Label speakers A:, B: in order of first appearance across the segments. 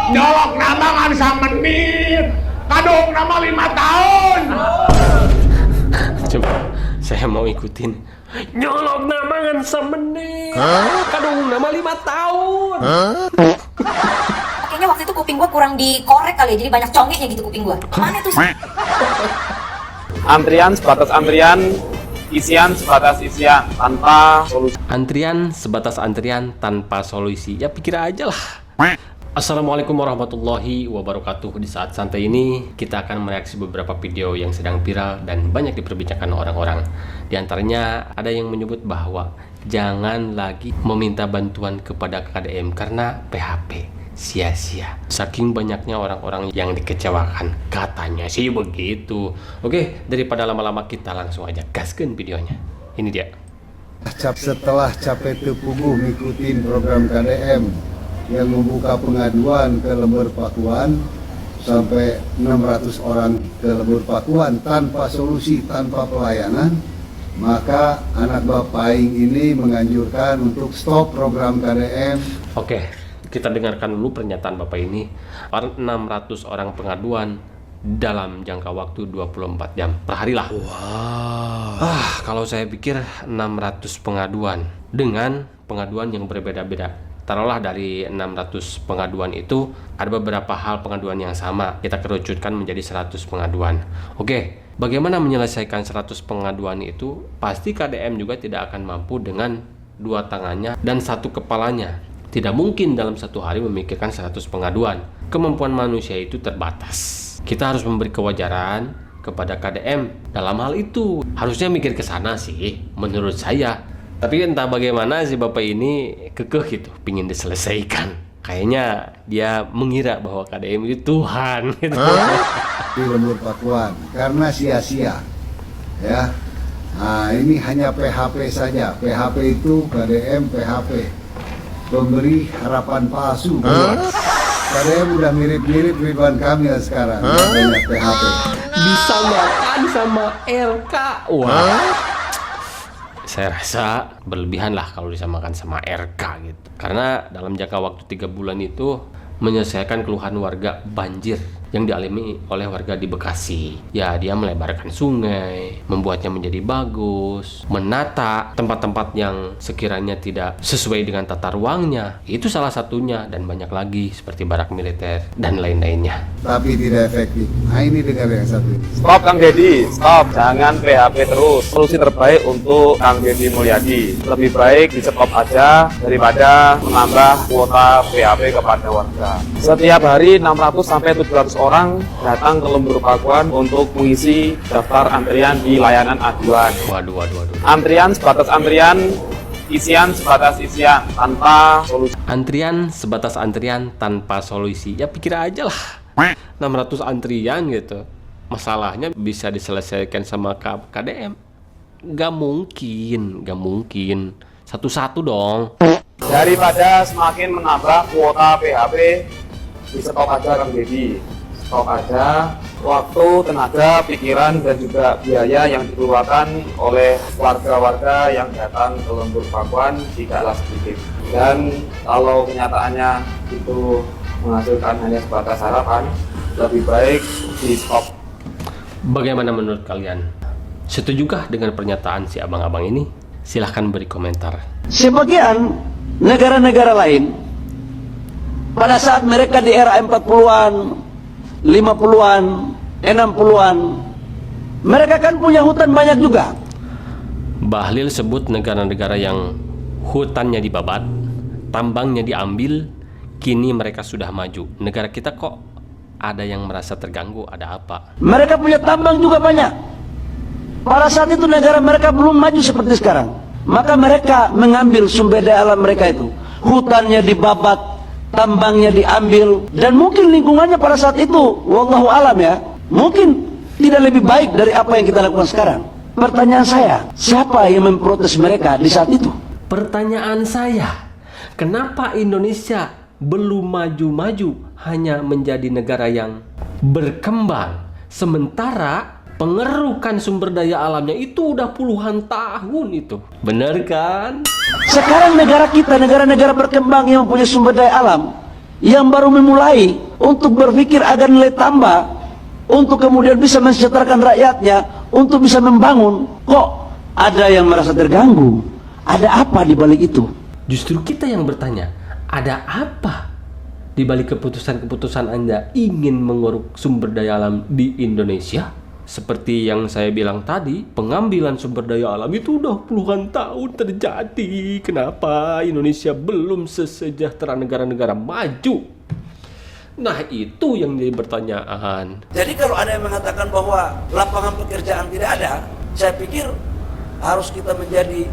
A: Nyolok nama kan menit, kadung nama 5 tahun.
B: Coba saya mau ikutin. Nyolok nama kan semenit, kadung nama 5 tahun.
C: Kayaknya waktu itu kuping gua kurang dikorek kali ya, jadi banyak congeknya gitu kuping gua. Mana tuh?
D: Antrian sebatas antrian, isian sebatas isian, tanpa solusi.
B: Antrian sebatas antrian tanpa solusi. Ya pikir aja lah. Assalamualaikum warahmatullahi wabarakatuh. Di saat santai ini kita akan mereaksi beberapa video yang sedang viral dan banyak diperbincangkan orang-orang. Di antaranya ada yang menyebut bahwa jangan lagi meminta bantuan kepada KDM karena PHP sia-sia. Saking banyaknya orang-orang yang dikecewakan, katanya sih begitu. Oke, daripada lama-lama kita langsung aja gaskeun videonya. Ini dia.
E: Setelah capek tepuguh ngikutin program KDM yang membuka pengaduan ke Lembur Pakuan sampai 600 orang ke Lembur Pakuan tanpa solusi, tanpa pelayanan, maka anak Bapak Aing ini menganjurkan untuk stop program KDM.
B: Oke, kita dengarkan dulu pernyataan Bapak ini. 600 orang pengaduan dalam jangka waktu 24 jam per hari lah. Wow. Kalau saya pikir 600 pengaduan dengan pengaduan yang berbeda-beda. Taruhlah dari 600 pengaduan itu ada beberapa hal pengaduan yang sama, kita kerucutkan menjadi 100 pengaduan. Oke, bagaimana menyelesaikan 100 pengaduan itu? Pasti KDM juga tidak akan mampu dengan dua tangannya dan satu kepalanya. Tidak mungkin dalam satu hari memikirkan 100 pengaduan. Kemampuan manusia itu terbatas. Kita harus memberi kewajaran kepada KDM dalam hal itu. Harusnya mikir ke sana sih, menurut saya. Tapi entah bagaimana si Bapak ini kekeh gitu, pingin diselesaikan. Kayaknya dia mengira bahwa KDM itu Tuhan gitu.
E: Di Lembur Pakuan karena sia-sia ya. Nah, ini hanya PHP saja. PHP itu KDM PHP, pemberi harapan palsu. KDM udah mirip-mirip Ridwan Kamil sekarang. Banyak PHP.
B: Bisa makan sama RK. Wah. Saya rasa berlebihan lah kalau disamakan sama RK gitu. Karena dalam jangka waktu 3 bulan itu menyelesaikan keluhan warga banjir yang dialami oleh warga di Bekasi. Ya, dia melebarkan sungai, membuatnya menjadi bagus, menata tempat-tempat yang sekiranya tidak sesuai dengan tata ruangnya. Itu salah satunya dan banyak lagi seperti barak militer dan lain-lainnya.
E: Tapi tidak efektif. Nah, ini dengar yang satu ini.
D: Stop Kang Deddy, stop, jangan PHP terus. Solusi terbaik untuk Kang Deddy Mulyadi, lebih baik di stop aja daripada menambah kuota PHP kepada warga. Setiap hari 600 sampai 700 orang datang ke Lembur Pakuan untuk mengisi daftar antrian di layanan aduan.
B: Waduh.
D: Antrian sebatas antrian, isian sebatas isian, tanpa solusi.
B: Antrian sebatas antrian tanpa solusi. Ya pikir aja lah. 600 antrian gitu. Masalahnya bisa diselesaikan sama KDM. Gak mungkin. Satu-satu dong.
D: Daripada semakin menambah kuota PHP, di stop aja Kang Deddy. Stop aja, waktu, tenaga, pikiran, dan juga biaya yang dikeluarkan oleh warga-warga yang datang ke Lembur Pakuan tidaklah sedikit. Dan kalau kenyataannya itu menghasilkan hanya sebatas harapan, lebih baik di stop.
B: Bagaimana menurut kalian? Setujukah dengan pernyataan si abang-abang ini? Silahkan beri komentar.
F: Sebagian negara-negara lain pada saat mereka di era 40-an, 50-an, 60-an, mereka kan punya hutan banyak juga.
B: Bahlil sebut negara-negara yang hutannya dibabat, tambangnya diambil, kini mereka sudah maju. Negara kita kok ada yang merasa terganggu, ada apa?
F: Mereka punya tambang juga banyak. Pada saat itu negara mereka belum maju seperti sekarang. Maka mereka mengambil sumber daya alam mereka itu. Hutannya dibabat, tambangnya diambil, dan mungkin lingkungannya pada saat itu, wallahu alam ya, mungkin tidak lebih baik dari apa yang kita lakukan sekarang. Pertanyaan saya, siapa yang memprotes mereka di saat itu?
B: Pertanyaan saya, kenapa Indonesia belum maju-maju, hanya menjadi negara yang berkembang, sementara pengerukan sumber daya alamnya itu udah puluhan tahun itu. Bener kan?
F: Sekarang negara kita, negara-negara berkembang yang mempunyai sumber daya alam, yang baru memulai untuk berpikir agar nilai tambah, untuk kemudian bisa mensejahterakan rakyatnya, untuk bisa membangun, kok ada yang merasa terganggu? Ada apa di balik itu?
B: Justru kita yang bertanya, ada apa di balik keputusan-keputusan Anda ingin menguruk sumber daya alam di Indonesia? Seperti yang saya bilang tadi, pengambilan sumber daya alam itu udah puluhan tahun terjadi. Kenapa Indonesia belum sesejahtera negara-negara maju? Nah, itu yang jadi pertanyaan.
F: Jadi kalau ada yang mengatakan bahwa lapangan pekerjaan tidak ada, saya pikir harus kita menjadi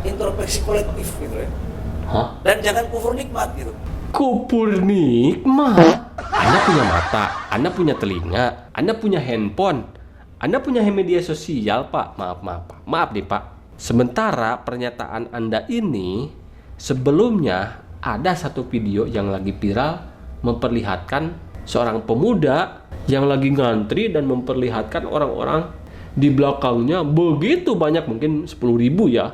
F: introspeksi kolektif gitu ya.
B: Hah?
F: Dan jangan kufur nikmat gitu.
B: Kufur nikmat? Anda punya mata, Anda punya telinga, Anda punya handphone, Anda punya media sosial, Pak. Maaf nih, Pak. Sementara pernyataan Anda ini sebelumnya ada satu video yang lagi viral memperlihatkan seorang pemuda yang lagi ngantri dan memperlihatkan orang-orang di belakangnya begitu banyak, mungkin 10.000 ya,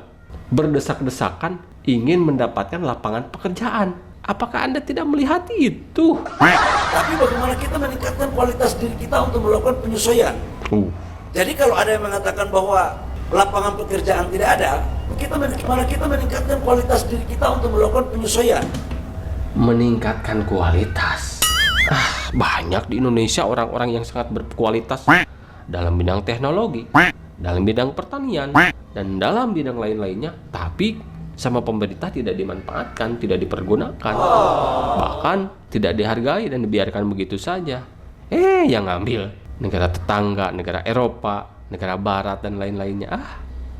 B: berdesak-desakan ingin mendapatkan lapangan pekerjaan. Apakah Anda tidak melihat itu?
F: Tapi bagaimana kita meningkatkan kualitas diri kita untuk melakukan penyesuaian? Jadi kalau ada yang mengatakan bahwa lapangan pekerjaan tidak ada, bagaimana kita meningkatkan kualitas diri kita untuk melakukan penyesuaian?
B: Meningkatkan kualitas. Banyak di Indonesia orang-orang yang sangat berkualitas dalam bidang teknologi, dalam bidang pertanian, dan dalam bidang lain-lainnya, tapi sama pemerintah tidak dimanfaatkan, tidak dipergunakan, bahkan tidak dihargai dan dibiarkan begitu saja. Yang ngambil negara tetangga, negara Eropa, negara Barat, dan lain-lainnya.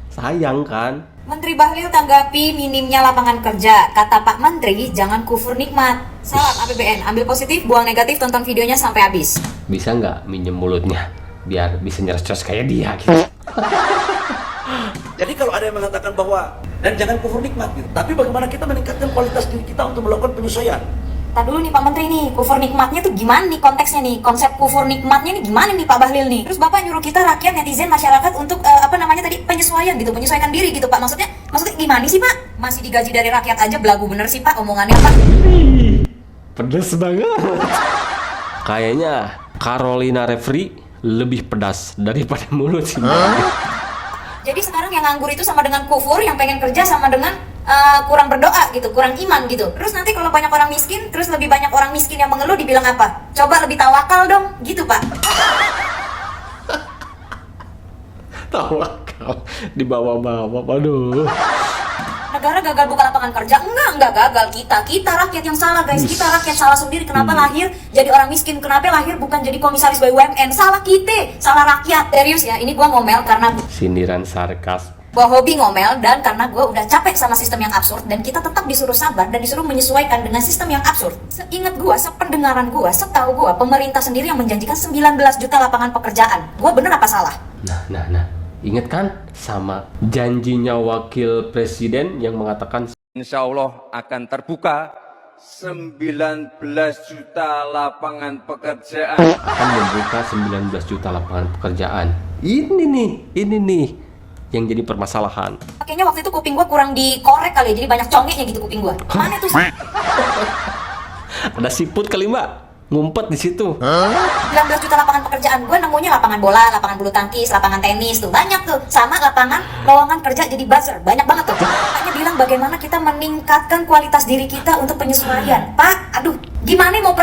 B: Sayang kan?
C: Menteri Bahlil tanggapi minimnya lapangan kerja. Kata Pak Menteri, jangan kufur nikmat. Salam APBN, ambil positif, buang negatif, tonton videonya sampai habis.
B: Bisa nggak minjem mulutnya biar bisa nyerocos kayak dia gitu?
F: Jadi kalau ada yang mengatakan bahwa dan jangan kufur nikmat gitu. Tapi bagaimana kita meningkatkan kualitas diri kita untuk melakukan penyesuaian?
C: Tadi dulu nih Pak Menteri nih, kufur nikmatnya tuh gimana nih konteksnya nih? Konsep kufur nikmatnya nih gimana nih Pak Bahlil nih? Terus Bapak nyuruh kita rakyat, netizen, masyarakat untuk penyesuaian gitu, penyesuaikan diri gitu Pak. Maksudnya gimana sih Pak? Masih digaji dari rakyat aja, belagu bener sih Pak omongannya Pak.
B: Pedas banget. Kayaknya Carolina Referee lebih pedas daripada mulut sih.
C: Jadi sekarang yang nganggur itu sama dengan kufur, yang pengen kerja sama dengan kurang berdoa gitu, kurang iman gitu. Terus nanti kalau banyak orang miskin, terus lebih banyak orang miskin yang mengeluh, dibilang apa? Coba lebih tawakal dong, gitu Pak.
B: Tawakal dibawa-bawa, aduh.
C: Negara gagal buka lapangan kerja? Enggak gagal. Kita rakyat yang salah guys. Kita rakyat salah sendiri. Kenapa lahir jadi orang miskin? Kenapa lahir bukan jadi komisaris BUMN? Salah kita, salah rakyat. Serius ya, ini gua ngomel karena
B: Sindiran sarkas.
C: gua hobi ngomel dan karena gua udah capek sama sistem yang absurd dan kita tetap disuruh sabar dan disuruh menyesuaikan dengan sistem yang absurd. Seingat gua, sependengaran gua, setahu gua, pemerintah sendiri yang menjanjikan 19 juta lapangan pekerjaan. Gua bener apa salah?
B: Nah. Ingat kan sama janjinya wakil presiden yang mengatakan
G: Insya Allah akan terbuka 19 juta lapangan pekerjaan.
B: akan membuka 19 juta lapangan pekerjaan. Ini nih yang jadi permasalahan.
C: Kayaknya waktu itu kuping gua kurang dikorek kali ya, jadi banyak congeknya gitu kuping gua. Mana tuh?
B: Ada siput kali Mbak ngumpet di situ.
C: 19 juta lapangan pekerjaan, gue nemunya lapangan bola, lapangan bulu tangkis, lapangan tenis tuh banyak tuh, sama lapangan lowongan kerja jadi buzzer, banyak banget tuh. Makanya bilang bagaimana kita meningkatkan kualitas diri kita untuk penyesuaian. Pak, aduh, gimana mau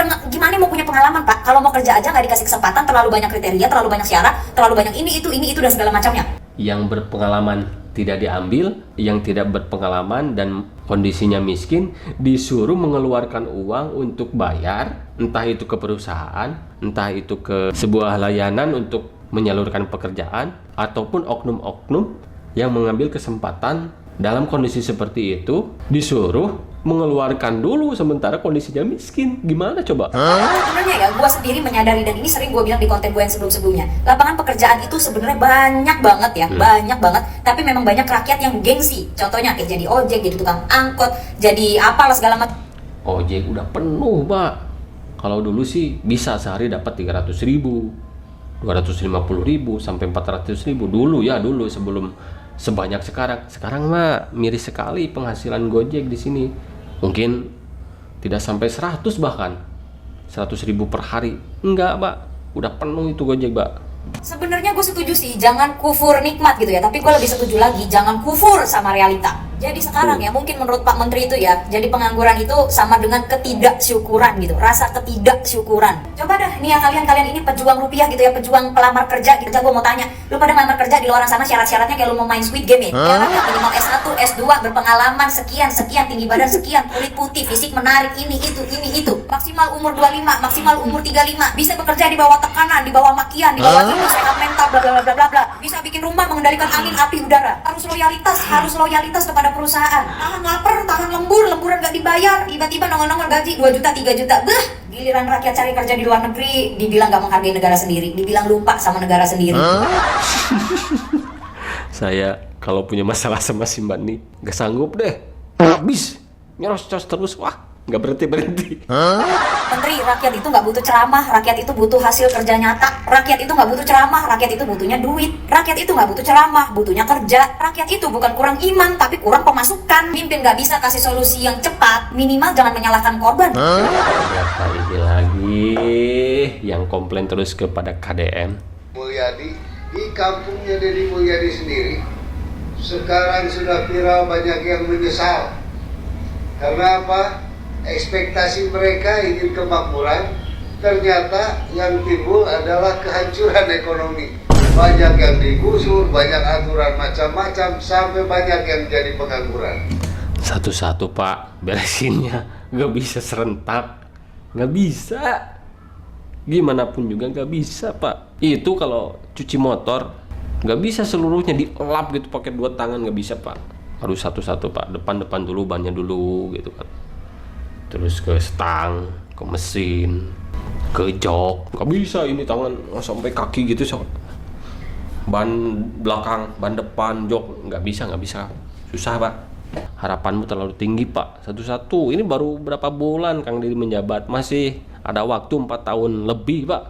C: punya pengalaman Pak? Kalau mau kerja aja nggak dikasih kesempatan, terlalu banyak kriteria, terlalu banyak syarat, terlalu banyak ini itu dan segala macamnya.
B: Yang berpengalaman tidak diambil, yang tidak berpengalaman dan kondisinya miskin disuruh mengeluarkan uang untuk bayar, entah itu ke perusahaan, entah itu ke sebuah layanan untuk menyalurkan pekerjaan, ataupun oknum-oknum yang mengambil kesempatan dalam kondisi seperti itu disuruh mengeluarkan dulu sementara kondisinya miskin. Gimana coba?
C: Sebenarnya ya, gue sendiri menyadari dan ini sering gue bilang di konten gue yang sebelum-sebelumnya. Lapangan pekerjaan itu sebenarnya banyak banget ya, banyak banget. Tapi memang banyak rakyat yang gengsi. Contohnya kayak jadi ojek, jadi tukang angkot, jadi apalah segala macam.
B: Ojek udah penuh, Pak. Kalau dulu sih bisa sehari dapat 300.000, 250.000 sampai 400.000 dulu sebelum sebanyak sekarang. Sekarang mah miris sekali penghasilan Gojek di sini. Mungkin Tidak sampai 100 bahkan. 100.000 per hari. Enggak, Pak. Udah penuh itu Gojek, Pak.
C: Sebenarnya gue setuju sih, jangan kufur nikmat gitu ya. Tapi gue lebih setuju lagi, jangan kufur sama realita. Jadi sekarang ya, mungkin menurut Pak Menteri itu ya, jadi pengangguran itu sama dengan ketidaksyukuran gitu, rasa ketidaksyukuran. Coba dah, nih ya kalian ini pejuang rupiah gitu ya, pejuang pelamar kerja gitu. Gue mau tanya, lu pada ngelamar kerja di luar sana syarat-syaratnya kayak lu mau main Squid Game ya? Ya kan, minimal S1, S2, berpengalaman sekian, tinggi badan sekian, kulit putih, fisik menarik, ini itu. Maksimal umur 25, maksimal umur 35, bisa bekerja di bawah tekanan, di bawah makian, di bawah sehat mental, bla bla bla bla bla. Bisa bikin rumah, mengendalikan angin, api, udara. Harus loyalitas kepada perusahaan. Tahan lapar, tahan lemburan gak dibayar, tiba-tiba nongol-nongol gaji 2 juta, 3 juta. Giliran rakyat cari kerja di luar negeri, dibilang gak menghargai negara sendiri, dibilang lupa sama negara sendiri.
B: Saya kalau punya masalah sama si Mbak nih, gak sanggup deh. Habis, nyerocos terus, wah, gak berhenti.
C: Menteri, rakyat itu nggak butuh ceramah, rakyat itu butuh hasil kerja nyata. Rakyat itu nggak butuh ceramah, rakyat itu butuhnya duit. Rakyat itu nggak butuh ceramah, butuhnya kerja. Rakyat itu bukan kurang iman, tapi kurang pemasukan. Pimpin nggak bisa kasih solusi yang cepat, minimal jangan menyalahkan korban.
B: Berapa ini lagi yang komplain terus kepada KDM?
E: Mulyadi di kampungnya Deddy Mulyadi sendiri sekarang sudah viral, banyak yang menyesal. Karena apa? Ekspektasi mereka ingin kemakmuran, ternyata yang timbul adalah kehancuran ekonomi. Banyak yang digusur, banyak aturan macam-macam, sampai banyak yang jadi pengangguran.
B: Satu-satu Pak, beresinnya. Gak bisa serentak, gak bisa. Gimana pun juga gak bisa Pak. Itu kalau cuci motor, gak bisa seluruhnya dielap gitu pakai 2 tangan, gak bisa Pak. Harus satu-satu Pak, depan dulu, bannya dulu gitu kan. Terus ke stang, ke mesin, ke jok. Gak bisa ini tangan sampai kaki gitu so. Ban belakang, ban depan, jok. Gak bisa. Susah Pak. Harapanmu terlalu tinggi Pak. Satu-satu. Ini baru berapa bulan Kang Deddy menjabat. Masih ada waktu 4 tahun lebih Pak.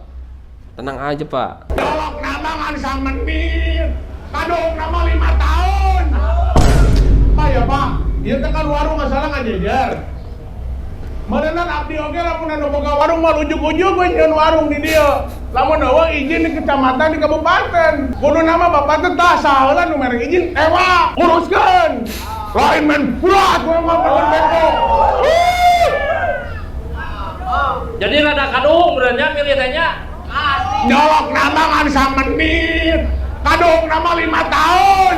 B: Tenang aja Pak.
A: Dolok nama ngansa menit, kadung nama 5 tahun. Pak ya Pak, dia tekan warung masalah nggak jejer. Meureunna abdi oge lamun anu boga warung mah ujug-ujug we nyieun warung di dieu. Lamun eueuh izin di kecamatan di kabupaten. Kudu nama bapak teh tah saheula nu merek izin ewa uruskeun. Lain men bulat we mah bego.
H: Jadi rada kadung benernya pilih tehnya.
A: Nyolok nama ngan menit, kadung nama 5 tahun.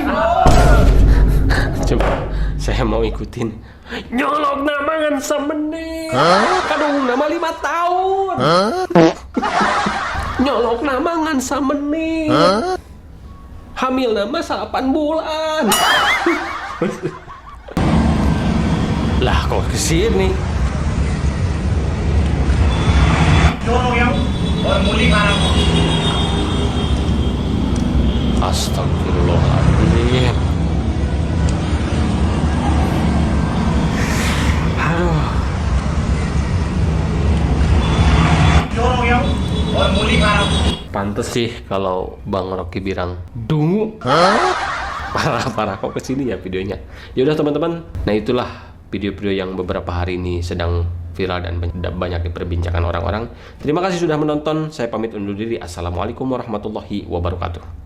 B: Coba saya mau ikutin. Nyolok nama ngan semenit, kadung nama 5 tahun. Nyolok nama ngan semenit, hamil nama 8 bulan. Lah kok kesini? Astagfirullahaladzim. Aduh. Pantes sih kalau Bang Rocky bilang dungu. Parah kok kesini ya videonya. Yaudah teman-teman, nah itulah video-video yang beberapa hari ini sedang viral dan banyak diperbincangkan orang-orang. Terima kasih sudah menonton. Saya pamit undur diri. Assalamualaikum warahmatullahi wabarakatuh.